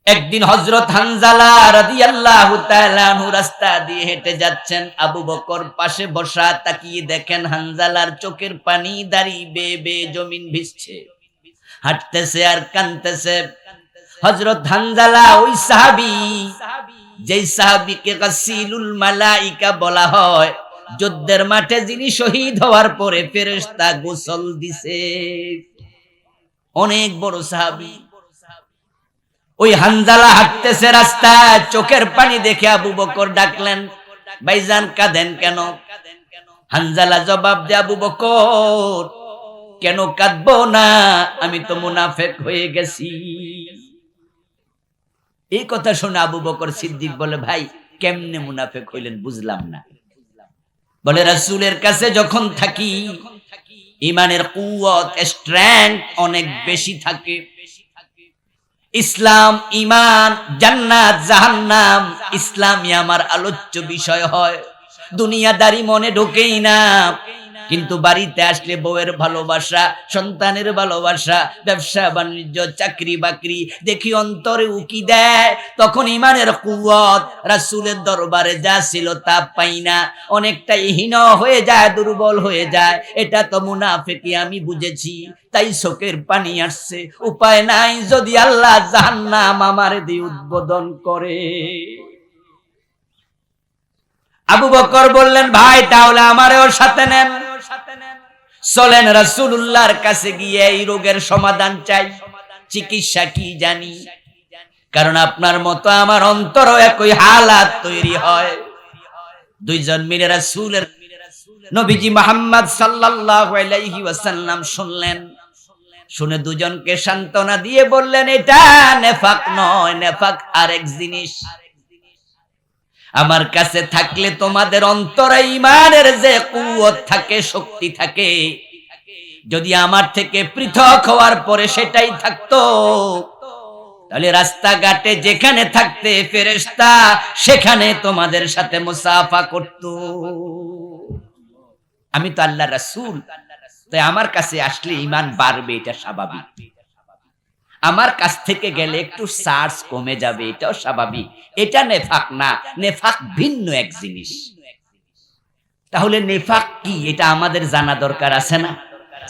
একদিন হযরত হানজালা রাদিয়াল্লাহু তাআলা আনহু রাস্তা দিয়ে হেঁটে যাচ্ছেন, আবু বকর পাশে বসা, তাকিয়ে দেখেন হানজালার চোখের পানি দাঁড়ি বেয়ে বেয়ে জমিন ভিজছে, হাঁটতেছে আর কাঁদতেছে। হযরত হানজালা ওই সাহাবী, যেই সাহাবীকে গাসিলুল মালাইকা বলা হয়, যুদ্ধের মাঠে যিনি শহীদ হওয়ার পরে ফেরেশতা গোসল দিছে, অনেক বড় সাহাবী। ওই হানজালা হাঁটতেছে রাস্তায়, চোখের পানি দেখে আবু বকর ডাকলেন, ভাইজান কাঁদেন কেন? হানজালা জবাব দেয়, আবু বকর কেন কাঁদবো না, আমি তো মুনাফিক হয়ে গেছি। এই কথা শুনে আবু বকর সিদ্দিক বলে, ভাই কেমনে মুনাফিক হইলেন বুঝলাম না। বলে, রাসূলের কাছে যখন থাকি ঈমানের কুওয়াত, স্ট্রেংথ অনেক বেশি থাকে। ইসলাম, ঈমান, জান্নাত, জাহান্নাম ইসলামই আমার আলোচ্য বিষয় হয়, দুনিয়াদারি মনে ঢোকেই না। কিন্তু বাড়িতে আসলে বউয়ের ভালোবাসা, সন্তানের ভালোবাসা, ব্যবসা বাণিজ্য, চাকরি বাকরি দেখি অন্তরে উকি দেয়, তখন ঈমানের কুওয়াত রাসূলের দরবারে যা ছিল তা পাই না, অনেকটাই হীন হয়ে যায়, দুর্বল হয়ে যায়। এটা তো মুনাফিকি আমি বুঝেছি, তাই চোখের পানি আসছে। উপায় নাই, যদি আল্লাহ জাহান্নাম আমার দিয়ে উদ্বোধন করে। আবু বকর বললেন, ভাই তাহলে আমারেও সাথে নেন, চলেন রাসূলুল্লাহর কাছে গিয়ে এই রোগের সমাধান চাই, চিকিৎসা কি জানি। কারণ আপনার মতো আমার অন্তরও একই হালাত তৈরি হয়। দুইজন মিলে রাসূলের, নবীজি মুহাম্মদ সাল্লাল্লাহু আলাইহি ওয়াসাল্লাম শুনলেন, শুনে দুজনকে সান্ত্বনা দিয়ে বললেন, এটা নেফাক নয়, নেফাক আরেক জিনিস। আমার কাছে থাকলে তোমাদের অন্তরে ঈমানের যে কুওয়াত থাকে, শক্তি থাকে, যদি আমার থেকে পৃথক হওয়ার পরে সেটাই থাকতো, তাহলে রাস্তাঘাটে যেখানে থাকতে ফেরেশতা, সেখানে তোমাদের সাথে মুসাফা করত। আমি তো আল্লাহর রাসূল, তাই আমার কাছে আসলে ঈমান বাড়বে, এটা স্বাভাবিক। আমার কাছ থেকে গেলে একটু চার্জ কমে যাবে, এটাও স্বাভাবিক। এটা নেফাক না, নেফাক ভিন্ন এক জিনিস। তাহলে নেফাক কি, এটা আমাদের জানা দরকার আছে না?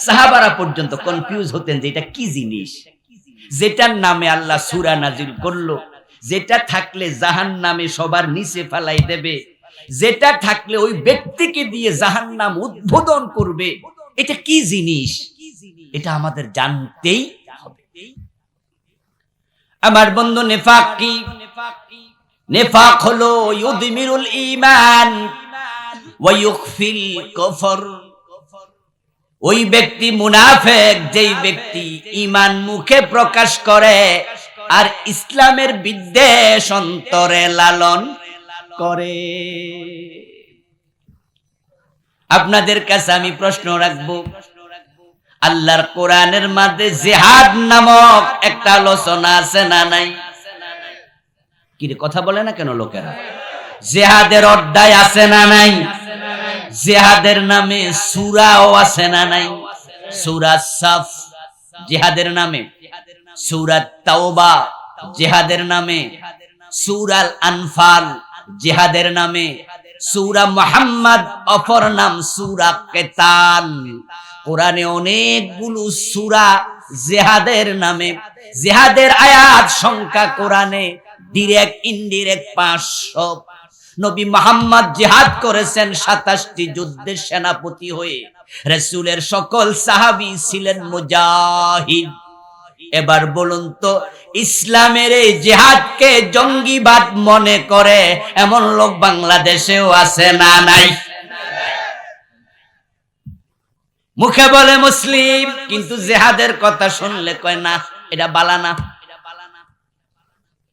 সাহাবারা পর্যন্ত কনফিউজ হতেন যে এটা কি জিনিস, যেটার নামে আল্লাহ সূরা নাজিল করলো, যেটা থাকলে জাহান্নামে সবার নিচে ফেলাই দেবে, যেটা থাকলে ওই ব্যক্তিকে দিয়ে জাহান্নাম উদ্বোধন করবে, এটা কি জিনিস, এটা আমাদের জানতেই হবে। আমার বন্ধু, নেফাক কি? নেফাক হলো ইউদমিরুল ঈমান ওয়া ইউখফিল কুফর। ওই ব্যক্তি মুনাফিক, যেই ব্যক্তি ঈমান মুখে প্রকাশ করে আর ইসলামের বিদ্বেষ অন্তরে লালন করে। আপনাদের কাছে আমি প্রশ্ন রাখবো, আল্লাহর কোরআনের মধ্যে জিহাদ নামক একটা আলোচনা আছে না নাই? কি রে, কথা বলে না কেন লোকেরা? জিহাদের অধ্যায় আছে না নাই? জিহাদের নামে সূরাও আছে না নাই? সূরা সাফ জিহাদের নামে, সূরা তাওবা জিহাদের নামে, সূরা আনফাল জিহাদের নামে, সূরা মুহাম্মদ অপর নাম সূরা কিতাল। কোরআনে অনেকগুলো সূরা জিহাদের নামে। জিহাদের আয়াত সংখ্যা কোরআনে ডাইরেক্ট ইনডিরেক্ট 500। নবী মুহাম্মদ জিহাদ করেছেন 27টি যুদ্ধের সেনাপতি হয়ে। রাসূলের সকল সাহাবী ছিলেন মুজাহিদ। এবার বলুন তো, ইসলামের এই জিহাদকে জঙ্গিবাদ মনে করে এমন লোক বাংলাদেশেও আছে না নাই? মুখে বলে মুসলিম, কিন্তু জিহাদের কথা শুনলে কয় না, এটা বালা না।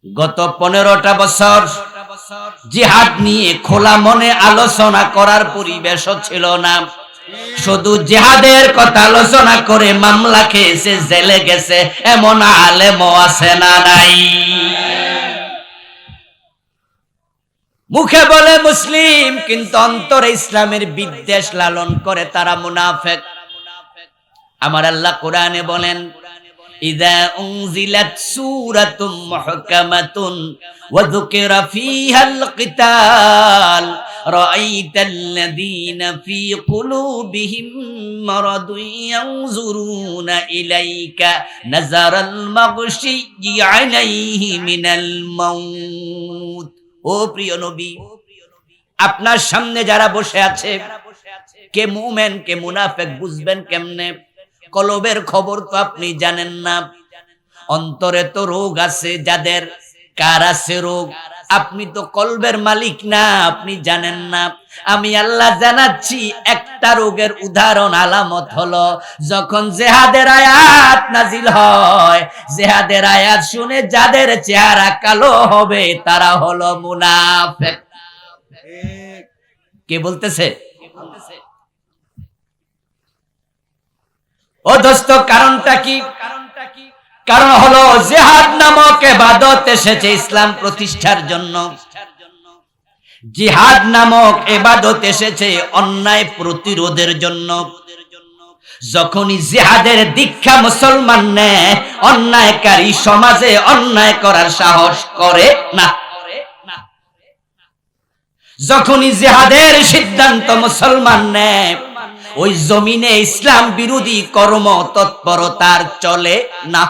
গত 15টা বছর জিহাদ নিয়ে খোলা মনে আলোচনা করার পরিবেশও ছিল না। শুধু জিহাদের কথা আলোচনা করে মামলা খেয়েছে, জেলে গেছে এমন আলেমও আছে না নাই? মুখে বলে মুসলিম, কিন্তু অন্তরে ইসলামের বিদ্বেষ লালন করে, তারা মুনাফিক। আমার আল্লাহ কোরআনে বলেন, ইযা উনজিলাত সূরাতুম মুহকামাতুন ওয়া যুকিরা ফীহাল কিতাল রাআইতাল্লাযীনা ফী কুলুবিহিম মারাদুন ইয়ানজুরুনা ইলাইকা নাযারাল মাগশিয়্যি আলাইহি মিনাল মাউত। ও প্রিয় নবী, আপনার সামনে যারা বসে আছে, কে মুমিন কে মুনাফিক বুঝবেন কেমনে? কলবের খবর তো আপনি জানেন না। অন্তরে তো রোগ আছে যাদের, কার আছে রোগ? আপনি তো কলবের মালিক না, আপনি জানেন না। আমি আল্লাহ জানাচ্ছি, একটা রোগের উদাহরণ আলামত হলো যখন জিহাদের আয়াত নাজিল হয়, জিহাদের আয়াত শুনে যাদের চেহারা কালো হবে তারা হলো মুনাফিক। কে বলতেছে? ও দোস্ত, কারণটা কি? কারণ হলো জিহাদ নামক ইবাদত এসেছে ইসলাম প্রতিষ্ঠার জন্য। জিহাদ নামক ইবাদত এসেছে অন্যায় প্রতিরোধের জন্য। যখনই জিহাদের দীক্ষা মুসলমান নেয়, অন্যায়কারী সমাজে অন্যায় করার সাহস করে না। যখনই জিহাদের সিদ্ধান্ত মুসলমান নেয়, ওই জমিনে ইসলাম বিরোধী কর্ম তৎপরতার চলে না।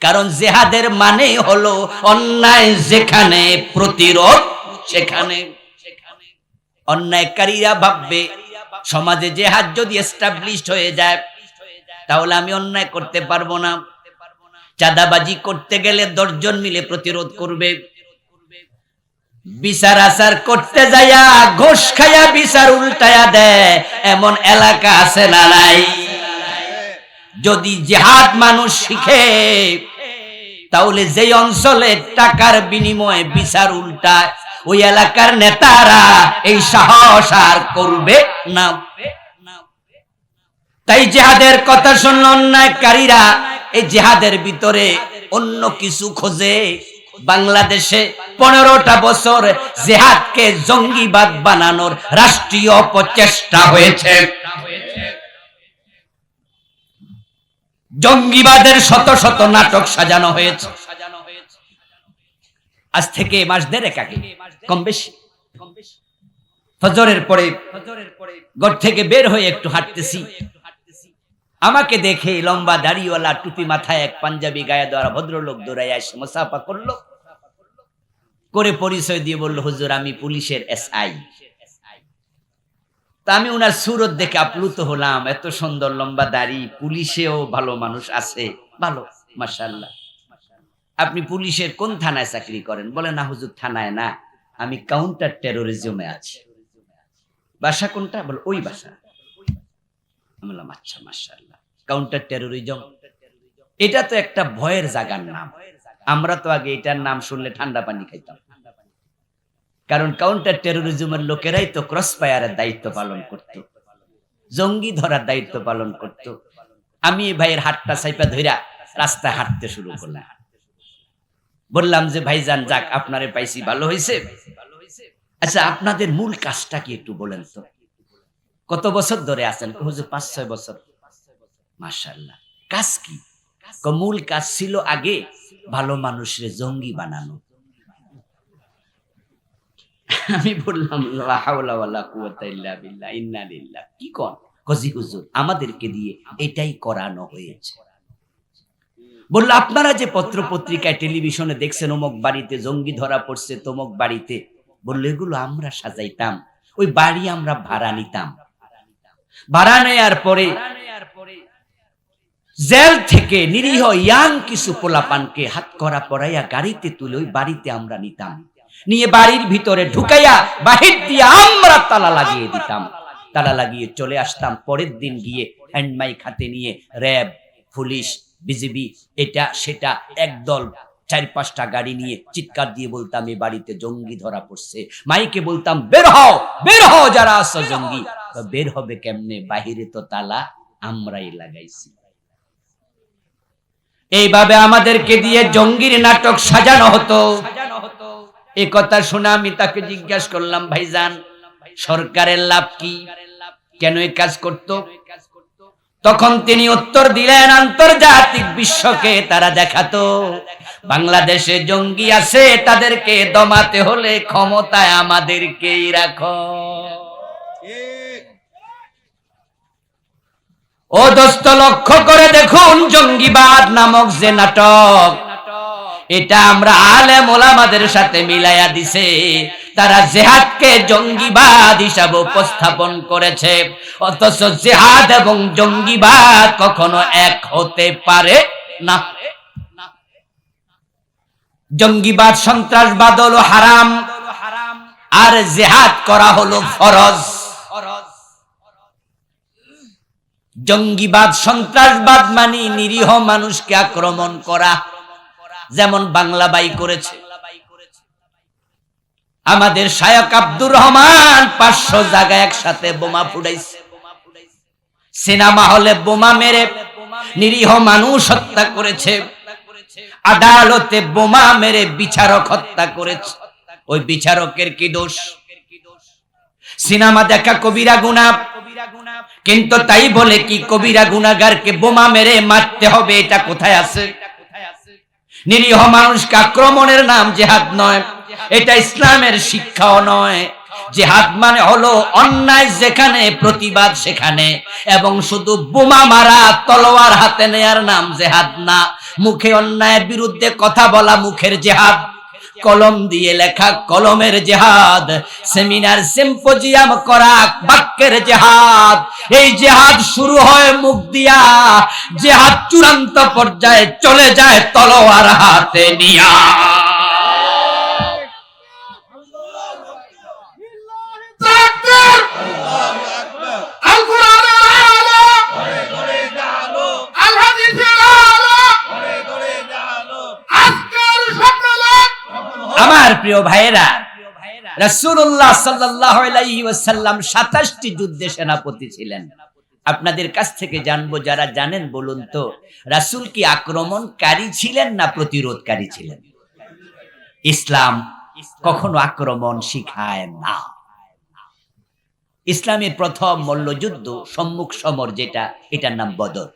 কারণ জিহাদের মানে হলো অন্যায় যেখানে, প্রতিরোধ সেখানে। অন্যায়কারীরা ভাববে সমাজে জিহাদ যদি এস্টাবলিশড হয়ে যায় তাহলে আমি অন্যায় করতে পারবো না। চাঁদাবাজি করতে গেলে 10 জন মিলে প্রতিরোধ করবে। বিচার আচার করতে যাইয়া ঘুষ খাইয়া বিচার উল্টায়া দেয়, এমন এলাকা আছে না নাই? যদি জিহাদ মানুষ শিখে তাহলে যেই অঞ্চলে টাকার বিনিময়ে বিচার উল্টায়, ওই এলাকার নেতারা এই সাহস আর করবে না। তাই জিহাদের কথা শুনল অন্যায়কারীরা এই জিহাদের ভিতরে অন্য কিছু খোঁজে। বাংলাদেশে 15টা বছর জিহাদকে জঙ্গিবাদ বানানোর রাষ্ট্রীয় প্রচেষ্টা হয়েছে। জঙ্গিবাদের শত শত নাটক সাজানো হয়েছে। আজ থেকে মাস দেড়েক আগে কম বেশি ফজরের পরে ঘর থেকে বের হয়ে একটু হাঁটতেছি, আমাকে দেখে লম্বা দাড়িওয়ালা টুপি মাথায় এক পাঞ্জাবি গায়ে দেওয়া ভদ্রলোক দৌড়াইয়া এসে মুসাফা করলো, করে পরিচয় দিয়ে বলল, হুজুর আমি পুলিশের এসআই। তা আমি উনার সুরত দেখে আপ্লুত হলাম, এত সুন্দর লম্বা দাড়ি, পুলিশেও ভালো মানুষ আছে, ভালো মাশাআল্লাহ। আপনি পুলিশের কোন থানায় চাকরি করেন? বলে, না হুজুর থানায় না, আমি কাউন্টার টেরোরিজমে আছি। বাসা কোনটা? বলে ওই বাসা। আমি বললাম আচ্ছা মাশাআল্লাহ। কাউন্টার টেরোরিজম, এটা তো একটা ভয়ের জায়গার নাম। আমরা তো আগে এটার নাম শুনলে ঠান্ডা পানি খাইতাম, কারণ কাউন্টার টেরোরিজমের লোকেরাই তো ক্রস ফায়ারের দায়িত্ব পালন করত, জঙ্গি ধরার দায়িত্ব পালন করত। আমি এই ভাইয়ের হাতটা চাইপা ধইরা রাস্তায় হাঁটতে শুরু করলাম। বললাম যে ভাইজান যাক, আপনারে পাইছি, ভালো হয়েছে। আচ্ছা আপনাদের মূল কাজটা কি একটু বলেন তো, কত বছর ধরে আছেন? হুজুর 5-6 বছর। মাশাআল্লাহ। কাজ কি? মূল কাজ ছিল আগে ভালো মানুষের জঙ্গি বানানো। আমি বললাম লা হাওলা ওয়ালা কুওয়াতা ইল্লা বিল্লাহ, ইন্না লিল্লাহ। কি কোন? কজি হুজুর আমাদেরকে দিয়ে এটাই করানো হয়েছে। বলল আপনারা যে পত্র পত্রিকায় টেলিভিশনে দেখছেন অমুক বাড়িতে জঙ্গি ধরা পড়ছে, তমুক বাড়িতে, বললো এগুলো আমরা সাজাইতাম, ওই বাড়ি আমরা ভাড়া নিতাম। ভাড়া নেয়ার পরে জেল থেকে নিরীহ ইয়াং কিছু পোলাপানকে হাত করা পড়াইয়া গাড়িতে তুলে ওই বাড়িতে আমরা নিতাম, নিয়ে বাড়ির ভিতরে ঢুকাইয়া বাহির দিয়ে আমরা তালা লাগিয়ে দিতাম। তালা লাগিয়ে চলে আসতাম। পরের দিন গিয়ে হ্যান্ড মাইক হাতে নিয়ে র্যাব, পুলিশ, বিজিবি, এটা সেটা একদল 4-5টা গাড়ি নিয়ে চিৎকার দিয়ে বলতাম এই বাড়িতে জঙ্গি ধরা পড়ছে। মাইকে বলতাম বের হও, বের হও যারা আছো জঙ্গি। বের হবে কেমনে? বাহিরে তো তালা আমরাই লাগাইছি। এইভাবে আমাদেরকে দিয়ে জঙ্গির নাটক সাজানো হতো। এই কথা শুনে আমি তাকে জিজ্ঞাসা করলাম, ভাইজান সরকারের লাভ কি? কেন এই কাজ করত? তখন তিনি উত্তর দিলেন, আন্তর্জাতিক বিশ্বকে তারা দেখাতো বাংলাদেশে জঙ্গি আছে, তাদেরকে দমাতে হলে ক্ষমতায় আমাদেরকেই রাখো। ও দোস্ত, লক্ষ্য করে দেখুন, জঙ্গিবাদ নামক যে নাটক, এটা আমরা আলেম ওলামাদের সাথে মিলাইয়া দিছে। তারা জিহাদকে জঙ্গিবাদ হিসাবে উপস্থাপন করেছে, অথচ জিহাদ এবং জঙ্গিবাদ কখনো এক হতে পারে না। জঙ্গিবাদ সন্ত্রাসবাদ হলো হারাম, আর জিহাদ করা হলো ফরজ। জঙ্গিবাদ সন্ত্রাসবাদ মানে নিরীহ মানুষকে আক্রমণ করা, যেমন বাংলা বাই করেছে। আমাদের শায়খ আব্দুর রহমান 500 জায়গায় একসাথে বোমা ফুটাইছে, সিনেমা হলে বোমা মেরে নিরীহ মানুষ হত্যা করেছে, আদালতে বোমা মেরে বিচারক হত্যা করেছে। ওই বিচারকের কি দোষ? সিনেমা দেখা কবিরা গুনাহ, কিন্তু তাই বলে কি কবিরা গুনাহগারকে বোমা মেরে মারতে হবে? এটা কোথায় আছে? নিরীহ মানুষকে আক্রমণের নাম জিহাদ নয়, এটা ইসলামের শিক্ষাও নয়। জিহাদ মানে হলো অন্যায় যেখানে প্রতিবাদ সেখানে, এবং শুধু বোমা মারা তলোয়ার হাতে নেয়ার নাম জিহাদ না। মুখে অন্যায়ের বিরুদ্ধে কথা বলা মুখের জিহাদ, কলম দিয়ে লেখা কলমের জিহাদ, সেমিনার সিম্পোজিয়াম করা বাক্যের জিহাদ। এই জিহাদ শুরু হয় মুখ দিয়া, জিহাদ চূড়ান্ত পর্যায়ে চলে যায় তলোয়ার হাতে নিয়া। আমার প্রিয় ভাইয়েরা, রাসূলুল্লাহ সাল্লাল্লাহু আলাইহি ওয়াসাল্লাম 27টি যুদ্ধে সেনাপতি ছিলেন। আপনাদের কাছ থেকে জানবো, যারা জানেন বলুন তো, রাসূল কি আক্রমণকারী ছিলেন না প্রতিরোধকারী ছিলেন? ইসলাম কখনো আক্রমণ শিখায় না। ইসলামের প্রথম মল্লযুদ্ধ সম্মুখ সমর যেটা, এটার নাম বদর।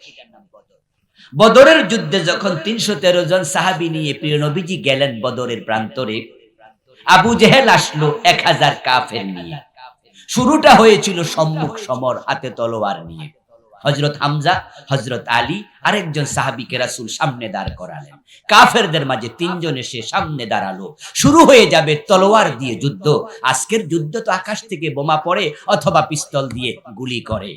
বদরের যুদ্ধে যখন 313 জন সাহাবী নিয়ে প্রিয় নবীজি গেলেন বদরের প্রান্তরে, আবু জেহেল আসলো 1000 কাফের নিয়ে। শুরুটা হয়েছিল সম্মুখ সমর, হাতে তলোয়ার নিয়ে। হযরত হামজা, হযরত আলী আরেকজন সাহাবীকে রাসূল সামনে দাঁড় করালেন। কাফেরদের মাঝে 3 জন এসে সামনে দাঁড়ালো। শুরু হয়ে যাবে তলোয়ার দিয়ে যুদ্ধ। আজকের যুদ্ধ তো আকাশ থেকে বোমা পড়ে অথবা পিস্তল দিয়ে গুলি করে।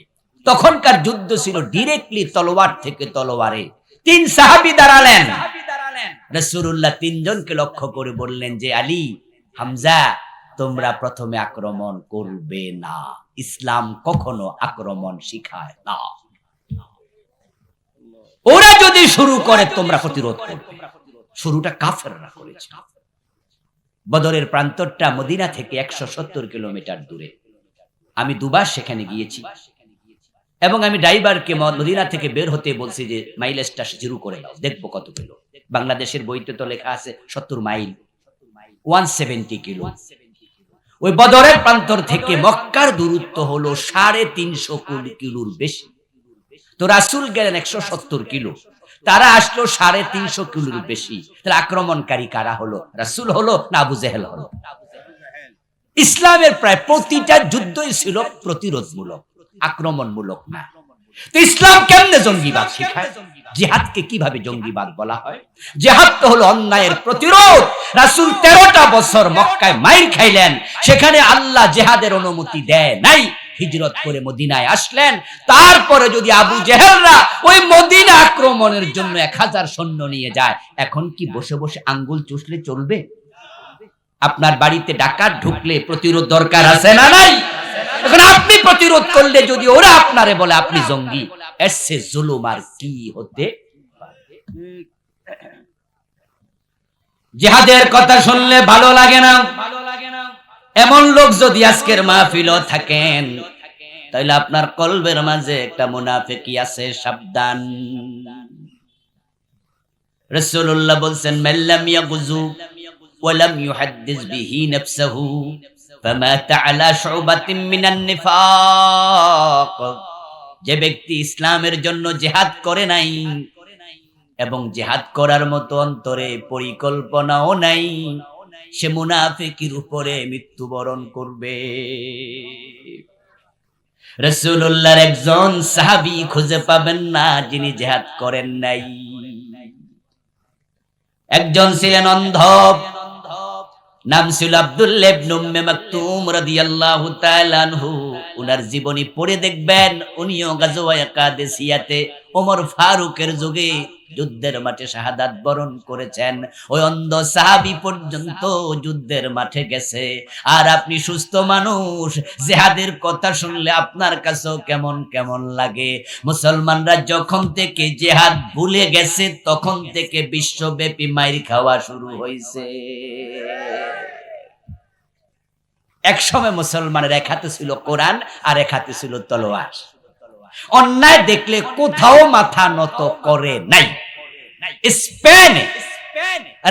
তখনকার যুদ্ধ ছিল ডাইরেক্টলি তলোয়ার থেকে তলোয়ারে। 3 সাহাবী দাঁড়ালেন। রাসূলুল্লাহ 3 জনকে লক্ষ্য করে বললেন যে, আলী, হামজা, তোমরা প্রথমে আক্রমণ করবে না। ইসলাম কখনো আক্রমণ শিখায় না। ওরা যদি শুরু করে তোমরা প্রতিরোধ করবে। শুরুটা কাফেররা করেছে। বদরের প্রান্তরটা মদিনা থেকে 170 কিলোমিটার দূরে। আমি দুবার সেখানে গিয়েছি, এবং আমি ড্রাইভারকে মদিনা থেকে বের হতে বলছি যে মাইলেজটা শুরু করে দাও, দেখবো কত কিলো। বাংলাদেশের বইতে তো লেখা আছে 70 মাইল, 170 কিলো। ওই বদরের প্রান্তর থেকে মক্কার দূরত্ব হলো 350 কিলোর বেশি। তো রাসূল গেলেন 170 কিলো, তারা আসলো 350 কিলোর বেশি। তাহলে আক্রমণকারী কারা হলো? রাসূল হলো না আবু জেহেল হলো? ইসলামের প্রায় প্রতিটা যুদ্ধই ছিল প্রতিরোধমূলক, আক্রমণমূলক না। তো ইসলাম কেমনে জঙ্গিবাদ শেখায়? জিহাদকে কিভাবে জঙ্গিবাদ বলা হয়? জিহাদ তো হলো অন্যায়ের প্রতিরোধ। রাসূল 13টা বছর মক্কায় মাইর খাইলেন, সেখানে আল্লাহ জিহাদের অনুমতি দেয় নাই। হিজরত করে মদিনায় আসলেন। তারপরে যদি আবু জেহেলরা ওই মদিনা আক্রমণের জন্য 1000 সৈন্য নিয়ে যায়, এখন কি বসে বসে আঙ্গুল চুষলে চলবে? আপনার বাড়িতে ডাকাত ঢুকলে প্রতিরোধ দরকার আছে না নাই? এখন আপনি প্রতিরোধ করলে যদি ওরা আপনারে বলে আপনি জঙ্গি, এর চেয়ে জুলুম আর কি হতে পারে? জিহাদের কথা শুনলে ভালো লাগে না। এমন লোক যদি আজকের মাহফিলও থাকেন, তাহলে আপনার কলবের মাঝে একটা মুনাফিকি আছে, সাবধান। রাসূলুল্লাহ বলছেন, মাল্লাম ইয়াগুযু ওয়া লাম ইউহাদ্দিস বিহি নাফসুহু ফামাতা আলা শুবাতিন মিনান নিফাক যে ব্যক্তি ইসলামের জন্য জিহাদ করে নাই এবং জিহাদ করার মতো অন্তরে পরিকল্পনাও নাই, সে মুনাফিকের উপরে মৃত্যুবরণ করবে। রাসূলুল্লাহর একজন সাহাবী খুঁজে পাবেন না যিনি জিহাদ করেন নাই। একজন ছিলেন অন্ধ, নাম ছিল আব্দুল্লাহ ইবনে উম্মে মাকতুম রাদিয়াল্লাহু তাআলা আনহু। উনার জীবনী পড়ে দেখবেন উনিও গাজওয়ায়ে কাদেসিয়াতে ওমর ফারুকের যুগে যুদ্ধের মাঠে শাহাদাত বরণ করেছেন। ওই অন্ধ সাহাবী পর্যন্ত যুদ্ধের মাঠে গেছে। আর আপনি সুস্থ মানুষ, জিহাদের কথা শুনলে আপনার কাছেও কেমন কেমন লাগে। মুসলমানরা যখন থেকে জিহাদ ভুলে গেছে তখন থেকে বিশ্বব্যাপী মাইর খাওয়া শুরু হয়েছে। এক সময় মুসলমানের এক হাতে ছিল কোরআন আর এক হাতে ছিল তলোয়ার। অন্যায় দেখলে কোথাও মাথা নত করে নাই। স্পেনে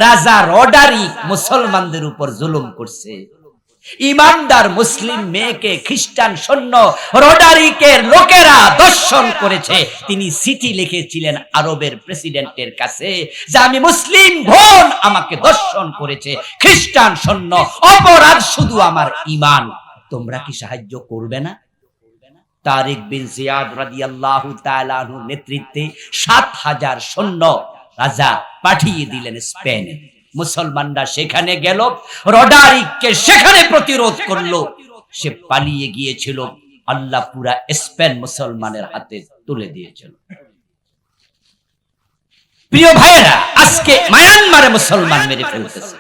রাজা রডারিক মুসলমানদের উপর জুলুম করছে। ইমানদার মুসলিম মেয়েকে খ্রিস্টান সৈন্য রডারিকের লোকেরা দর্শন করেছে। তিনি চিঠি লিখেছিলেন আরবের প্রেসিডেন্টের কাছে যে আমি মুসলিম বোন আমাকে দর্শন করেছে খ্রিস্টান সৈন্য, অপরাধ শুধু আমার ঈমান, তোমরা কি সাহায্য করবে না? তারিক বিন জিয়াদ রাদিয়াল্লাহু তাআলা আনহুর নেতৃত্বে ৭০০০ সৈন্য রাজা পাঠিয়ে দিলেন স্পেনে। মুসলমানরা সেখানে গেল, রডারিককে সেখানে প্রতিরোধ করলো। সে পালিয়ে গিয়েছিল, আল্লাহ পুরা স্পেন মুসলমানের হাতে তুলে দিয়েছিল। প্রিয় ভাইয়েরা, আজকে মায়ানমারে মুসলমান মেরে ফেলতেছে।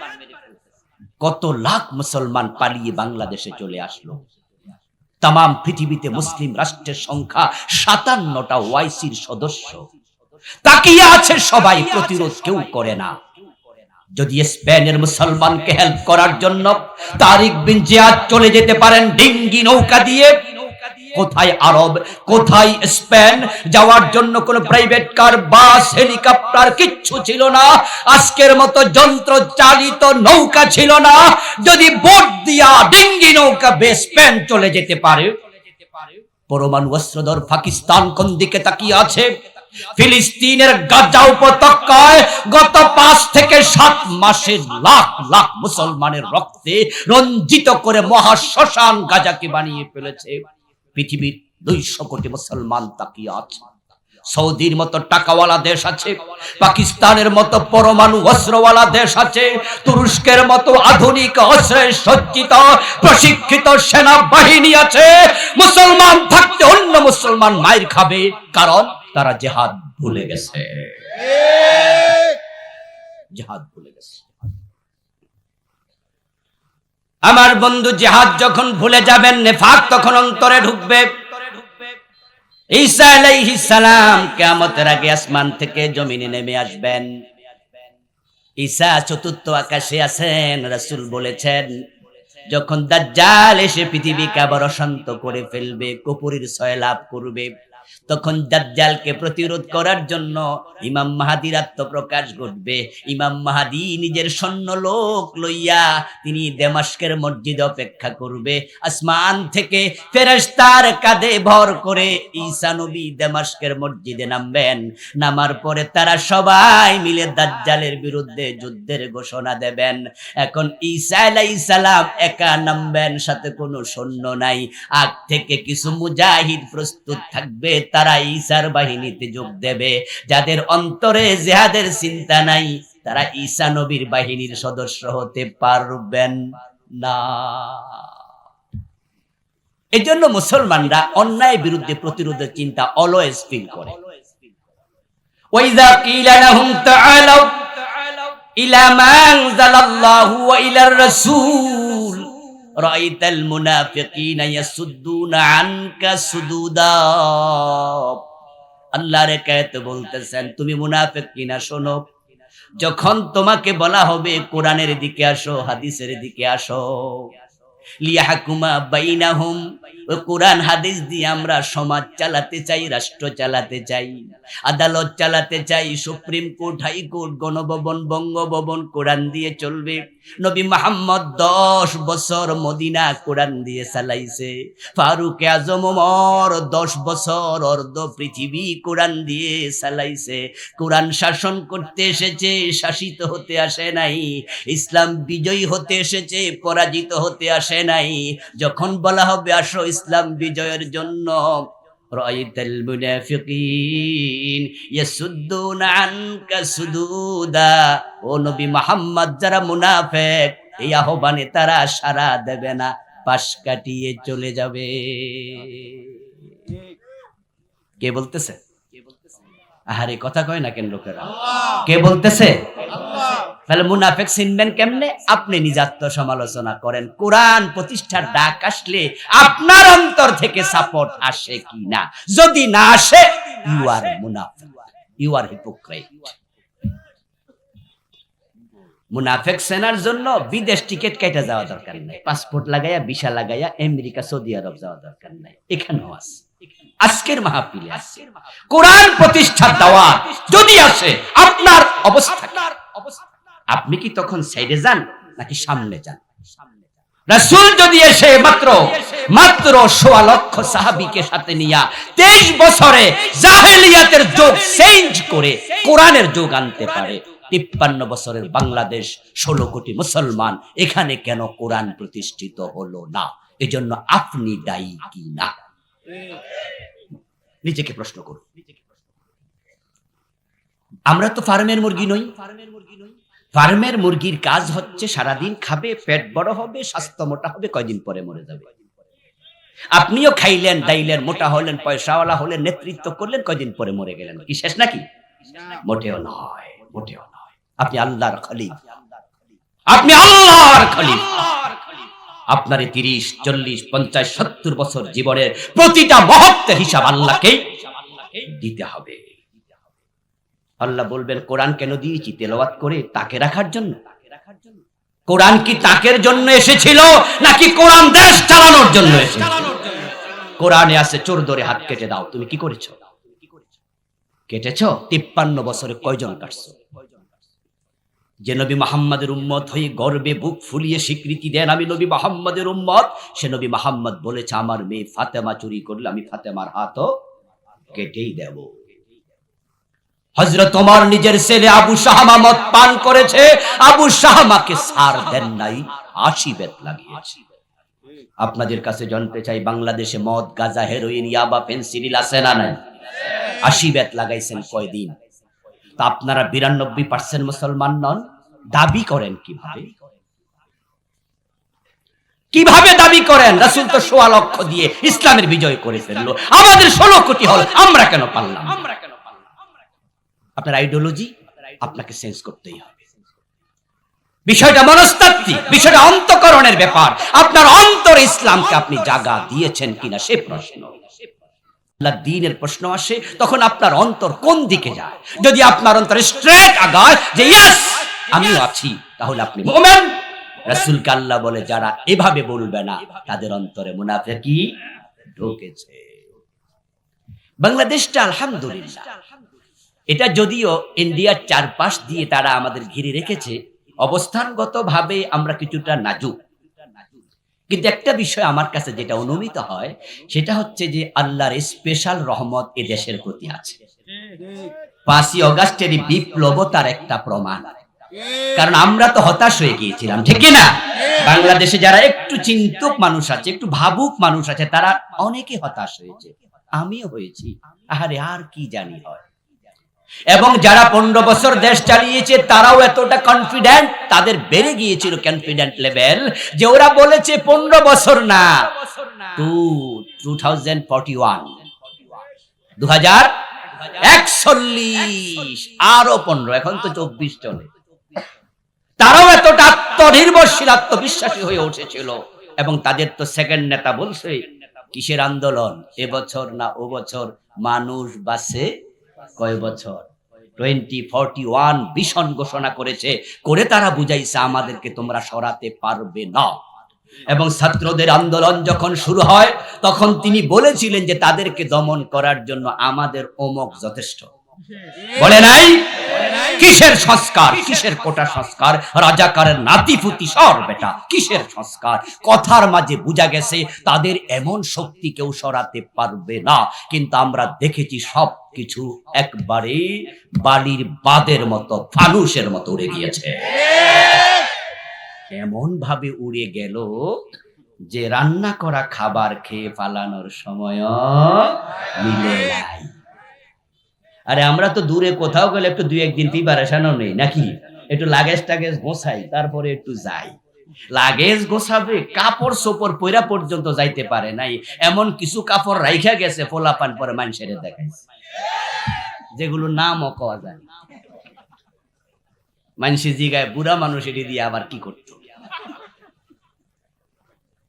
কত লাখ মুসলমান পালিয়ে বাংলাদেশে চলে আসলো। তাম পৃথিবীতে মুসলিম রাষ্ট্রের সংখ্যা ৫৭টা, ওআইসির সদস্য তাকিয়ে আছে সবাই, প্রতিরোধ কেউ করে না। যদি স্পেনের মুসলমানকে হেল্প করার জন্য তারিক বিন জিয়াদ চলে যেতে পারেন ডিঙ্গি নৌকা দিয়ে, কোথায় আরব, কোথায় স্পেন? যাওয়ার জন্য কোন প্রাইভেট কার, বাস, হেলিকপ্টার কিচ্ছু ছিল না। আজকের মতো যন্ত্র চালিত নৌকা ছিল না। যদি বোট দিয়া ডিঙ্গি নৌকা স্পেন চলে যেতে পারে, পরমাণু অস্ত্রধর পাকিস্তান কোন দিকে তাকিয়ে আছে? ফিলিস্তিনের গাজা উপত্যকায় গত ৫ থেকে ৭ মাসে লাখ লাখ মুসলমানের রক্তে রঞ্জিত করে মহা শ্মশান গাজাকে বানিয়ে ফেলেছে। পৃথিবীর ২০০ কোটি মুসলমান তাকিয়ে আছে। সৌদির মতো টাকাওয়ালা দেশ আছে, পাকিস্তানের মতো পরমাণু অস্ত্রওয়ালা দেশ আছে, তুরস্কের মতো আধুনিক অস্ত্রে সজ্জিত প্রশিক্ষিত সেনাবাহিনী আছে। মুসলমান থাকতে অন্য মুসলমান মাইর খাবে, কারণ তারা জিহাদ ভুলে গেছে। জিহাদ ভুলে গেছে। আমার বন্ধু, জিহাদ যখন ভুলে যাবেন, নেফাক তখন অন্তরে ঢুকবে। ঈসা আলাইহিস সালাম কিয়ামতের আগে আসমান থেকে জমিনে নেমে আসবেন। ঈসা চতুর্থ আকাশে আছেন। রাসূল বলেছেন, যখন দাজ্জাল এসে পৃথিবীকে আবার অশান্ত করে ফেলবে, কুফরীর ছয় লাভ করবে, তখন দাজ্জালকে প্রতিরোধ করার জন্য ইমাম মাহদীর আত্মপ্রকাশ ঘটবে। ইমাম মাহদী নিজের সৈন্য লোক লইয়া তিনি দামেস্কের মসজিদে অপেক্ষা করবে। আসমান থেকে ফেরেশতার কাঁধে ভর করে ঈসা নবী দামেস্কের মসজিদে নামবেন। নামার পরে তারা সবাই মিলে দাজ্জালের বিরুদ্ধে যুদ্ধের ঘোষণা দেবেন। এখন ঈসা আলাইহিস সালাম একা নামবেন, সাথে কোনো সৈন্য নাই। আগ থেকে কিছু মুজাহিদ প্রস্তুত থাকবে, তারা ঈসার বাহিনীতে যোগ দেবে। যাদের অন্তরে জিহাদের চিন্তা নাই, তারা ঈসা নবীর বাহিনীর সদস্য হতে পারবেন না। এজন্য মুসলমানরা অন্যায় বিরুদ্ধে প্রতিরোধের চিন্তা অলওয়েজ ফিল করে। ওয়াইযা কিলা লাহুম তাআলাউ ইলা মা আনজালাল্লাহু ওয়া ইলার রাসূল রাআইতাল মুনাফিকিনা ইয়াসুদ্দুনা আনকা সুদুদা। আল্লাহর কায়েত বলতেছেন, তুমি মুনাফিক কিনা শোনো। যখন তোমাকে বলা হবে কোরআনের দিকে আসো, হাদিসের দিকে আসো, লিয়াহকুমা বাইনাহুম, ওই কোরআন হাদিস দিয়ে আমরা সমাজ চালাতে চাই, রাষ্ট্র চালাতে চাই, আদালত চালাতে চাই, supreme court, high court, Ganabhaban, Bangabhaban Quran দিয়ে চলবে। নবী মুহাম্মদ 10 বছর মদিনা কোরআন দিয়ে চালাইছে। ফারুক আজম ওমর 10 বছর অর্ধ পৃথিবী কোরআন দিয়ে চালাইছে। কোরআন শাসন করতে এসেছে, শাসিত হতে আসে নাই। ইসলাম বিজয়ী হতে এসেছে, পরাজিত হতে আসে নাই। যখন বলা হবে আসো ইসলাম বিজয়ের জন্য, রাআইতাল মুনাফিকিন ইয়াসুদ্দুনা আনকা সুদুদা, ও নবী মুহাম্মদ যারা মুনাফিক এই আহ্বানে তারা সাড়া দেবে না, পাশ কাটিয়ে চলে যাবে। কে বলতেছে? আহারে কথা কয় না কেন লোকেরা? কে বলতেছে? তাহলে মুনাফিক চিনবেন কেমনে? আপনি নিজ আত্মসমালোচনা করেন। কোরআন প্রতিষ্ঠার ডাক আসলে আপনার অন্তর থেকে সাপোর্ট আসে কি না? যদি না আসে, ইউ আর মুনাফিক, ইউ আর হিপোক্রাইট। মুনাফিক সেনার জন্য বিদেশ টিকিট কেটে যাওয়া দরকার নাই, পাসপোর্ট লাগাইয়া ভিসা লাগাইয়া আমেরিকা সৌদি আরব যাওয়া দরকার নাই। এখানেও আছে, আজকের মাহফিলে আছে। কোরআন প্রতিষ্ঠার দাওয়াত যদি আসে, আপনার অবস্থা আপনি কি তখন সাইডে যান নাকি সামনে যান? রাসূল যদি এসে মাত্র 1.25 লক্ষ সাহাবীকে সাথে নিয়া 23 বছরে জাহেলিয়াতের যুগ চেঞ্জ করে কোরআনের যুগ আনতে পারে, 53 বছরের বাংলাদেশ, 16 কোটি মুসলমান, এখানে কেন কোরআন প্রতিষ্ঠিত হলো না? এজন্য আপনি দায়ী কি না? নিজেকে প্রশ্ন করুন। আমরা তো ফার্মের মুরগি নই। ফার্মের মুরগির কাজ হচ্ছে সারাদিন খাবে, পেট বড় হবে, স্বাস্থ্য মোটা হবে, কয়দিন পরে মরে যাবে। আপনিও খাইলেন, দাইলেন, মোটা হলেন, পয়সাওয়ালা হলেন, নেতৃত্ব করলেন, কয়দিন পরে মরে গেলেন। কি শেষ নাকি? মোটেও নয়, মোটেও নয়। আপনি আল্লাহর খলিফা, আপনি আল্লাহর খলিফা। আপনার 30, 40, 50, 70 বছর জীবনের প্রতিটা মুহূর্তের হিসাব আল্লাহকেই দিতে হবে। আল্লাহ বলবেন কোরআন কেন দিয়েছি? তেলাওয়াত করে তাকে রাখার জন্য। কোরআন কি তাকের জন্য এসেছিল নাকি কোরআন দেশ চালানোর জন্য এসেছিল? কোরআনে আছে চোর ধরে হাত কেটে দাও। তুমি কি করেছো? কেটেছো? 53 বছরে কয়জন কাটছো? যে নবী মুহাম্মাদের উম্মত হয়ে গর্বে বুক ফুলিয়ে স্বীকৃতি দেন আমি নবী মুহাম্মাদের উম্মত, সে নবী মুহাম্মদ বলেছে আমার মেয়ে ফাতেমা চুরি করলে আমি ফাতেমার হাতও কেটেই দেব। হযরত ওমর নিজের ছেলে আবু শাহামা মদ পান করেছে, আবু শাহামাকে ছাড় দেন নাই, 80 বেত লাগিয়েছে। আপনাদের কাছে জানতে চাই, বাংলাদেশে মদ, গাঁজা, হেরোইন, ইয়াবা, ফেনসিডিল আছে না নাই? 80 বেত লাগাইছেন কয়দিন? তা আপনারা 92% মুসলমান নন, দাবি করেন কিভাবে? কিভাবে দাবি করেন? রাসূল তো 1.25 লক্ষ দিয়ে ইসলামের বিজয় করে ফেললো, আমাদের 16 কোটি হল, আমরা কেন পারলাম? আপনার আইডিওলজি আপনাকে চেঞ্জ করতেই হবে। বিষয়টা মনস্তাত্ত্বিক, বিষয়টা অন্তঃকরণের ব্যাপার। আপনার অন্তর ইসলামকে আপনি জায়গা দিয়েছেন কিনা সে প্রশ্ন। আল্লাহর দ্বীনের প্রশ্ন আসে, তখন আপনার অন্তর কোন দিকে যায়? যদি আপনার অন্তর স্ট্রেট আগায় যে ইয়েস আমিও আছি, তাহলে আপনি মুমিন। রাসূলকে আল্লাহ বলে যারা এভাবে বলবে না তাদের অন্তরে মুনাফিকি ঢুকেছে। বাংলাদেশটা আলহামদুলিল্লাহ, এটা যদিও ইন্ডিয়ার চারপাশ দিয়ে তারা আমাদের ঘিরে রেখেছে, অবস্থানগতভাবে আমরা কিছুটা নাজুক, কিন্তু একটা বিষয় আমার কাছে যেটা অনুমিত হয় সেটা হচ্ছে যে আল্লাহর স্পেশাল রহমত এ দেশের প্রতি আছে। 5ই অগাস্টের বিপ্লব তার একটা প্রমাণ। কারণ আমরা তো হতাশ হয়ে গিয়েছিলাম, ঠিক না? বাংলাদেশে যারা একটু চিন্তুক মানুষ আছে, একটু ভাবুক মানুষ আছে, তারা অনেকে হতাশ হয়েছে, আমিও হয়েছি। আরে আর কি জানি হয়। এবং যারা 15 বছর দেশ চালিয়েছে তারাও এতটা কনফিডেন্ট, তাদের বেড়ে গিয়েছিল কনফিডেন্ট লেভেল, যে ওরা বলেছে 15 বছর না, 2041 আরো 15, এখন তো 24 চলে। তারাও এতটা আত্মনির্ভরশীল, আত্মবিশ্বাসী হয়ে উঠেছিল। এবং তাদের তো সেকেন্ড নেতা বলছে কিসের আন্দোলন, এবছর না ও বছর, মানুষ বাঁচে কয় বছর, 2041 ভিশন ঘোষণা করেছে, করে তারা বুঝাইছে আমাদেরকে তোমরা সরাতে পারবে না। এবং ছাত্রদের আন্দোলন যখন শুরু হয় তখন তিনি বলেছিলেন যে তাদেরকে দমন করার জন্য আমাদের অমক যথেষ্ট। বলে নাই? কিসের সংস্কার, কিসের কোটা সংস্কার, রাজাকারের নাতিপুতি সর বেটা, কিসের সংস্কার? কথার মাঝে বোঝা গেছে তাদের এমন শক্তি কেউ সরাতে পারবে না। কিন্তু আমরা দেখেছি সব কিছু একবারে বালির বাদের মতো, ফানুসের মতো উড়ে গিয়েছে। এমন ভাবে উড়ে গেল যে রান্না করা খাবার খেয়ে পালানোর সময় মিলে নাই। আরে আমরা তো দূরে কোথাও গেলে একটু দুই একদিন প্রিপারেশনও নেই নাকি, একটু লাগেজ টাগেজ গোছাই তারপরে একটু যাই। লাগেজ গোছাবে, কাপড় চোপড় পয়রা পর্যন্ত যাইতে পারে নাই, এমন কিছু কাপড় রাইখা গেছে পোলাপান পরে মানুষের দেখাইছে, যেগুলো নামও কওয়া যায়। মানুষের জিগায় বুড়া মানুষ এটি দিয়ে আবার কি করতো,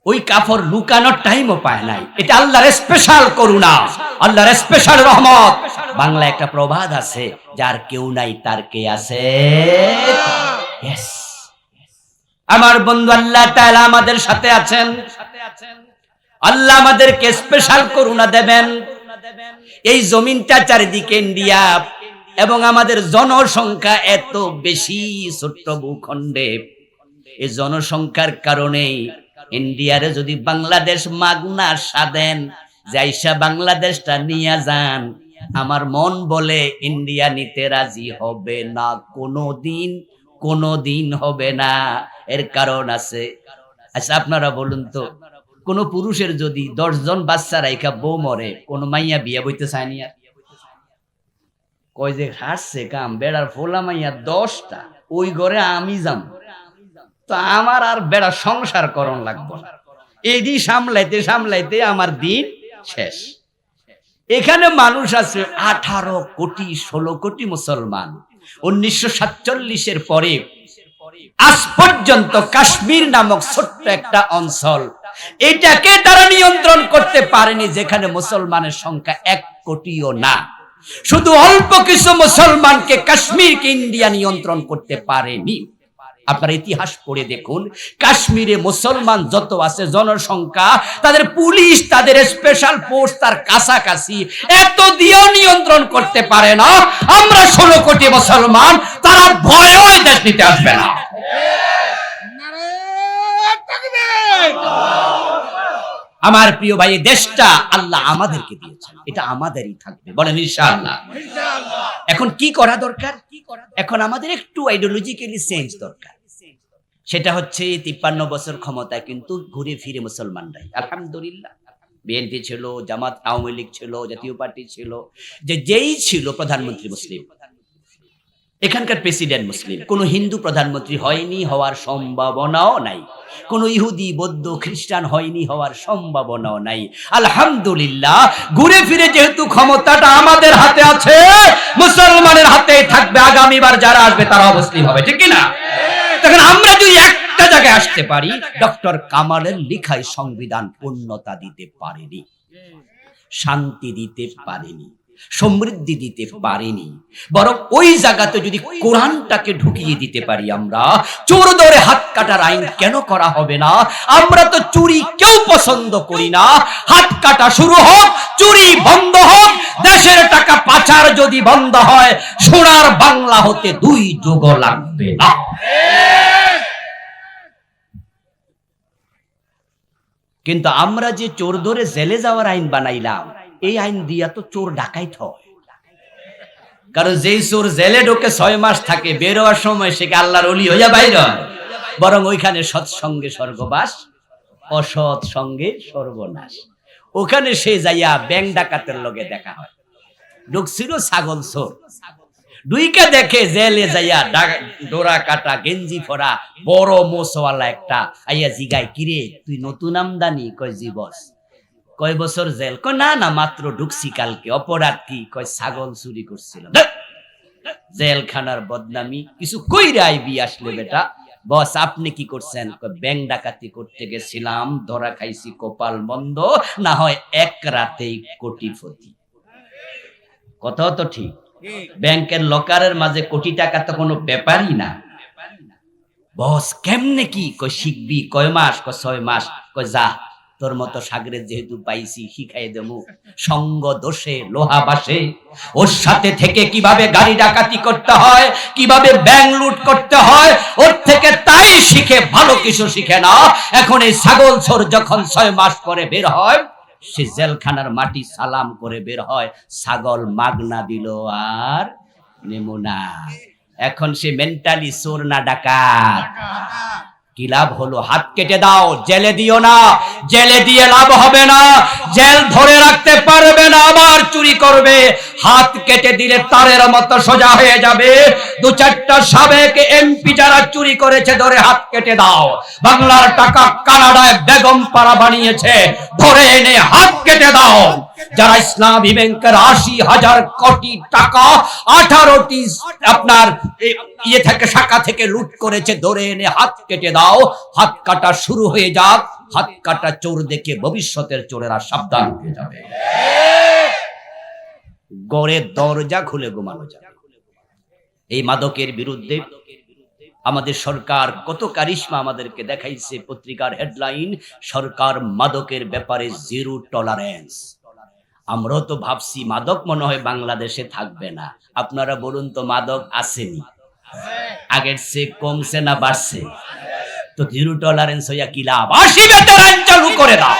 ওই কাপড় লুকানোর টাইমও পায় নাই। এটা আল্লাহর স্পেশাল করুণা, আল্লাহর স্পেশাল রহমত। বাংলা একটা প্রবাদ আছে, যার কেউ নাই তার কে আছে। Yes. আমার বন্ধু আল্লাহ তাআলা আমাদের সাথে আছেন, আল্লাহ আমাদেরকে স্পেশাল করুণা দেবেন। এই জমিনটা চারিদিকে ইন্ডিয়া এবং আমাদের জনসংখ্যা এত বেশি ছোট্ট ভূখণ্ডে, এই জনসংখ্যার কারণেই ইন্ডিয়ারে যদি বাংলাদেশ মাগনা সাদেন, যাইসা বাংলাদেশটা নিয়ে যান, আমার মন বলে ইন্ডিয়া নিতে রাজি হবে না, কোনোদিন হবে না। এর কারণ আছে। আচ্ছা আপনারা বলুন তো, কোন পুরুষের যদি 10 জন বাচ্চা রাইখা বউ মরে, কোন মাইয়া বিয়া বইতে চায়নি? আর কয় যে হাসছে কাম, বেড়ার ফোলা মাইয়া 10টা, ওই ঘরে আমি যাম, তো আমার আর বেড়া সংসার করণ লাগবো না, এই সামলাইতে সামলাইতে আমার দিন শেষ। এখানে মানুষ আছে 18 কোটি 16 কোটি মুসলমান। 1947-এর পরে আজ পর্যন্ত কাশ্মীর নামক ছোট্ট একটা অঞ্চল, এটাকে তারা নিয়ন্ত্রণ করতে পারেনি, যেখানে মুসলমানের সংখ্যা 1 কোটিও না। শুধু অল্প কিছু মুসলমানকে কাশ্মীরকে ইন্ডিয়া নিয়ন্ত্রণ করতে পারেনি। আপনার ইতিহাস পড়ে দেখুন, কাশ্মীরে মুসলমান যত আছে জনসংখ্যা, তাদের পুলিশ, তাদের স্পেশাল ফোর্স তার কাছাকাছি, এত দিয়েও নিয়ন্ত্রণ করতে পারে না। আমরা 16 কোটি মুসলমান, তারা ভয়েও দেশ নিতে আসবে না। আমার প্রিয় ভাই, দেশটা আল্লাহ আমাদেরকে দিয়েছেন, এটা আমাদেরই থাকবে, বলেন ইনশাআল্লাহ। এখন কি করা দরকার? এখন আমাদের একটু আইডিওলজিক্যালি চেঞ্জ দরকার। সেটা হচ্ছে 53 বছর ক্ষমতায় কিন্তু ঘুরে ফিরে মুসলমানরাই, আলহামদুলিল্লাহ, বিএনপি ছিল, জামাত, আওয়ামী লীগ ছিল, জাতীয় পার্টি ছিল, যেই ছিল প্রধানমন্ত্রী মুসলিম, এখানকার প্রেসিডেন্ট মুসলিম। কোনো হিন্দু প্রধানমন্ত্রী হয়নি, হওয়ার সম্ভাবনাও নাই। কোনো ইহুদি, বৌদ্ধ, খ্রিস্টান হয়নি, হওয়ার সম্ভাবনাও নাই। আলহামদুলিল্লাহ, ঘুরে ফিরে যেহেতু ক্ষমতাটা আমাদের হাতে আছে, মুসলমানের হাতেই থাকবে। আগামীবার যারা আসবে তারা মুসলিম হবে, ঠিক কিনা? তখন আমরা যদি একটা জায়গায় আসতে পারি, ডক্টর কামালের লিখায় সংবিধান পূর্ণতা দিতে পারেনি, শান্তি দিতে পারেনি, সমৃদ্ধি দিতে পারেনি, বরং ওই জায়গাতে যদি কোরআনটাকে ঢুকিয়ে দিতে পারি আমরা, চোর ধরে হাত কাটার আইন কেন করা হবে না? আমরা তো চুরি কেউ পছন্দ করি না, হাত কাটা শুরু হোক, চুরি বন্ধ হোক, দেশের টাকা পাচার যদি বন্ধ হয়, সোনার বাংলা হতে 2 যুগ লাগবে না। কিন্তু আমরা যে চোর ধরে জেলে যাওয়ার আইন বানাইলাম, এই আইন দিয়া তো চোর ডাকাইত হয়। কারণ যেই চোর জেলে ঢোকে 6 মাস থাকে, বের হওয়ার সময় সে আল্লাহর ওলি হইয়া বাইর হয়। বরং ওইখানে সৎসঙ্গে স্বর্গবাস, অসৎ সঙ্গে সর্বনাশ। ওখানে সে যাইয়া ব্যাংক ডাকাতের লগে দেখা হয়। ঢুকছিল ছাগল চোর, দুইকা দেখে জেলে যাইয়া ডোরা কাটা গেঞ্জি পরা বড় মোছওয়ালা একটা আইয়া জিগায়, কিরে তুই নতুন আমদানি? কয় জি বস। কয় বছর জেল? কয় না মাত্র ঢুকছি কালকে। অপরাধ কি? কয় ছাগল চুরি করছিলাম। জেলখানার বদনামি কিছু কইরা আইবি আসলে বেটা। বস আপনি কি করছেন? কয় ব্যাংক ডাকাতি করতে গেছিলাম, ধরা খাইছি, কপাল মন্দ, না হয় 1 রাতেই কোটিপতি। কথা তো ঠিক। ব্যাংকের লকারের মাঝে কোটি টাকা তো কোনো ব্যাপারই না। বস কেমনে কি? কই শিখবি কয় মাস? কয় 6 মাস। কয় যা, তোর মতো সাগরের যেহেতু পাইছি শিখাই দেবো, সঙ্গ দোষে লোহা বাসে। ওর সাথে থেকে কিভাবে গাড়ি ডাকাতি করতে হয়, কিভাবে ব্যাংক লুট করতে হয়, ওর থেকে তাই শিখে, ভালো কিছু শিখে না। এখন এই ছাগল চোর যখন 6 মাস পরে বের হয়, সে জেলখানার মাটি সালাম করে বের হয়, ছাগল মাগনা দিল আর নেমো না। এখন সে মেন্টালি চোর না ডাকাত? কি লাভ হলো? হাত কেটে দাও, জেলে দিও না। জেলে দিয়ে লাভ হবে না, জেল ধরে রাখতে পারবে না, আবার চুরি করবে। হাত কেটে দিলে তারের মতো সোজা হয়ে যাবে। 2-4টা সাবেক এমপি যারা চুরি করেছে ধরে হাত কেটে দাও। বাংলার টাকা কানাডায় বেগম পাড়া বানিয়েছে, ধরে এনে হাত কেটে দাও। যারা ইসলামী ব্যাংকের 80,000 কোটি টাকা 18টি আপনার ইয়ে থেকে শাখা থেকে লুট করেছে, ধরে এনে হাত কেটে দাও। হাত কাটা শুরু হয়ে যাক। হাত কাটা চোর দেখে ভবিষ্যতের চোরেরা সাবধান হয়ে যাবে। গড়ের দরজা খুলে ঘুমানো যাবে। এই মাদকের বিরুদ্ধে আমাদের সরকার কত কারিশমা আমাদেরকে দেখাইছে। পত্রিকার হেডলাইন, সরকার মাদকের ব্যাপারে 0 টলারেন্স। আমরাও তো ভাবছি মাদক মনে হয় বাংলাদেশে থাকবে না। আপনারা বলুন তো, মাদক আসেনি? আগের চেয়ে কমছে না বাড়ছে? তো 0 টলারেন্স হইয়া কি লাভ? 80 বেতের আইন চালু করে দাও।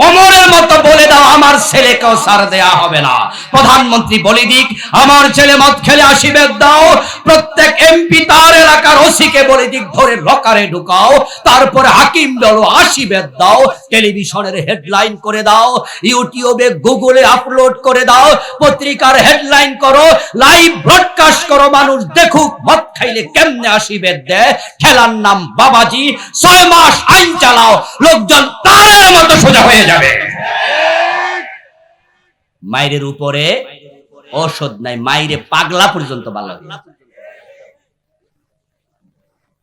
ওমরের মতো বলে দাও, আমার ছেলেকেও ছাড় দেয়া হবে না। প্রধানমন্ত্রী বলে দিক, আমার ছেলে মদ খেলে 80 বেত দাও। প্রত্যেক এমপি তার এলাকার ওসিকে বলে দিক, ধরে লকারে ঢুকাও। তারপরে হাকিম বলো 80 বেত দাও। টেলিভিশনের হেডলাইন করে দাও, ইউটিউবে গুগলে আপলোড করে দাও, পত্রিকার হেডলাইন করো, লাইভ ব্রডকাস্ট করো, মানুষ দেখুক মদ খাইলে কেমনে 80 বেত দেয়। খেলার নাম বাবাজি। 6 মাস আইন চালাও, লোকজন তারের মতো সোজা হয়ে যাবে। মায়ের উপরে ঔষধ নাই, মায়ের পাগলা পর্যন্ত ভালো।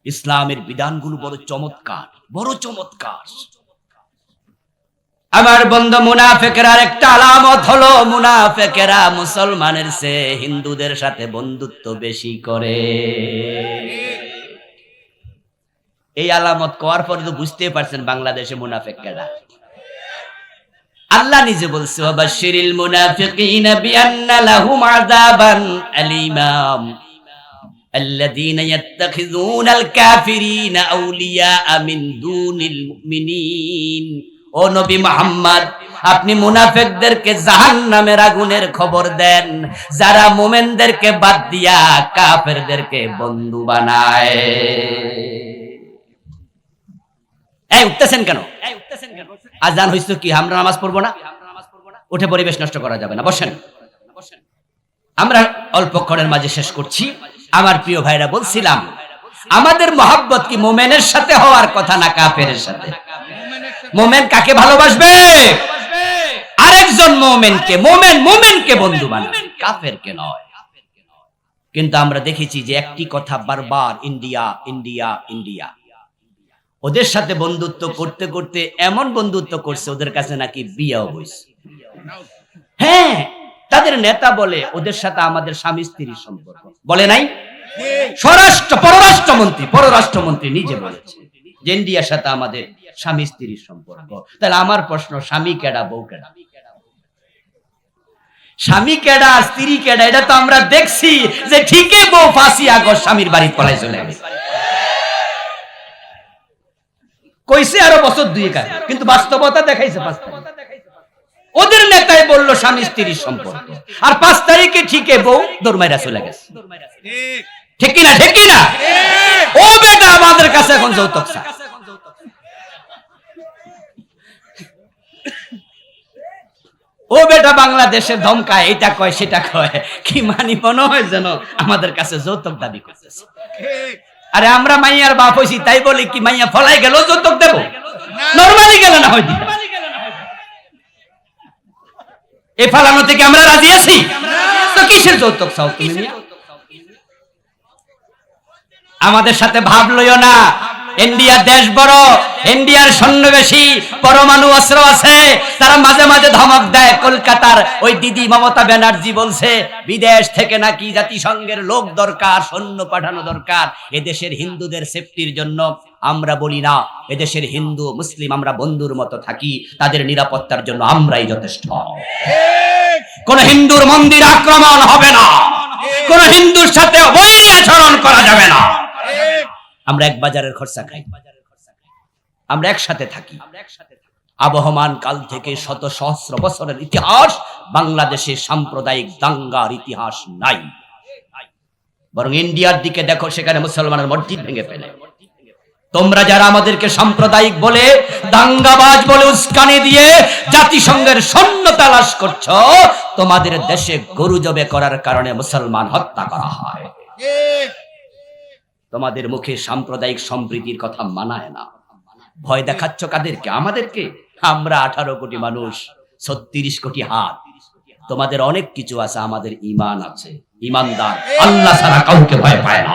ইসলামের বিধানগুলো বড় চমৎকার, বড় চমৎকার। আমার বন্ধু, মুনাফিকের একটা আলামত হলো, মুনাফিকেরা মুসলমানের চেয়ে হিন্দুদের সাথে বন্ধুত্ব বেশি করে। এই আলামত কোয়ার পরে তো বুঝতে পারছেন বাংলাদেশে মুনাফিকরা। আল্লাহ নিজে বলছে, ওয়াবাশশিরিল মুনাফিকিনা বিআন্না লাহুম আযাবান আলীমা আল্লাযীনা ইয়াত্তাখিযুনাল কাফিরিনা আউলিয়া মিন দুনিল মুমিনিন। ও নবী মুহাম্মদ, আপনি মুনাফিকদেরকে জাহান্নামের আগুনের খবর দেন, যারা মুমিনদেরকে বাদ দিয়া কাফেরদেরকে বন্ধু বানায়। এই উঠতেছেন কেন? আজান হইছে কি? আমরা নামাজ পড়বো না? উঠে পরিবেশ নষ্ট করা যাবে না, বসেন। আমরা অল্পক্ষণের মাঝে শেষ করছি। আমার প্রিয় ভাইরা, বলছিলাম আমাদের মহব্বত কি মোমেনের সাথে হওয়ার কথা না কাফেরের সাথে? মোমেন কাকে ভালোবাসবে? আরেকজন মোমেনকে। মোমেনকে বন্ধু বানাবে, কাফেরকে নয়। কিন্তু আমরা দেখেছি যে একটি কথা বারবার, ইন্ডিয়া ইন্ডিয়া ইন্ডিয়া। ওদের সাথে বন্ধুত্ব করতে করতে এমন বন্ধুত্ব করছে, ওদের কাছে নাকি বিয়েও হইছে। হ্যাঁ, তাদের নেতা বলে ওদের সাথে আমাদের স্বামী স্ত্রীর সম্পর্ক। বলে নাই? পররাষ্ট্রমন্ত্রী নিজে বলেছে যে ইন্ডিয়ার সাথে আমাদের স্বামী স্ত্রীর সম্পর্ক। তাহলে আমার প্রশ্ন, স্বামী কেডা বউ কেডা? স্বামী কেডা স্ত্রী কেডা? এটা তো আমরা দেখছি যে ঠিকই বউ ফাঁসি আগর স্বামীর বাড়ি পলাই চলে গেছে, কইছে আরো বছর 2 কাজ, কিন্তু বাস্তবতা দেখাইছে 5 তারিখ। ওদের নেতাই বললো স্বামী স্ত্রীর সম্পর্ক, আর 5 তারিখে ঠিকই বউ দরমাইরা চলে গেছে। ঠিক কিনা? ঠিক কিনা? ও বেটা আমাদের কাছে এখন যৌতুক চায়। ও বেটা বাংলাদেশে ধমকায়, এটা কয় সেটা কয়, কি মানি মনে হয় যেন আমাদের কাছে যৌতুক দাবি করতেছে। আরে আমরা মাইয়ার বাপ হইছি, তাই বলি কি মাইয়া ফলাই গেল যৌতুক দেব? নরমালি গেল না হয়তো। এই ফালানো থেকে আমরা রাজি আছি তো কিসের যৌতুক চাও তুমি? আমাদের সাথে ভাব লইও না, ইন্ডিয়া দেশ বড়, ইন্ডিয়ার সৈন্য বেশি, পরমাণু অস্ত্র আছে। তারা মাঝে মাঝে ধমক দেয়। কলকাতার ওই দিদি মমতা ব্যানার্জি বলছে বিদেশ থেকে নাকি জাতিসংঘের লোক দরকার, সৈন্য পাঠানো দরকার এদেশের হিন্দুদের সেফটির জন্য। আমরা বলি না, এদেশের হিন্দু মুসলিম আমরা বন্ধুর মতো থাকি, তাদের নিরাপত্তার জন্য আমরাই যথেষ্ট। কোন হিন্দুর মন্দির আক্রমণ হবে না, কোন হিন্দুর সাথে অবৈধ আচরণ করা যাবে না। আমরা এক বাজারের খরচা খাই, আমরা একসাথে থাকি। আবহমান কাল থেকে শত সহস্র বছরের ইতিহাস, বাংলাদেশে সাম্প্রদায়িক দাঙ্গার ইতিহাস নাই। বরং ইন্ডিয়ার দিকে দেখো, সেখানে মুসলমানের মসজিদ ভেঙে ফেলে। তোমরা যারা আমাদেরকে সাম্প্রদায়িক বলে, দাঙ্গাবাজ বলে উস্কানি দিয়ে জাতিসংঘের সৈন্য তালাশ করছো, তোমাদের দেশে গরু জবে করার কারণে মুসলমান হত্যা করা হয়। তোমাদের মুখে সাম্প্রদায়িক সম্প্রীতির কথা মানায় না। ভয় দেখাচ্ছ কাদেরকে? আমাদেরকে। আমরা 18 কোটি মানুষ, 36 কোটি হাত। তোমাদের অনেক কিছু আছে, আমাদের ঈমান আছে। ঈমানদার আল্লাহ ছাড়া কাউকে ভয় পায় না।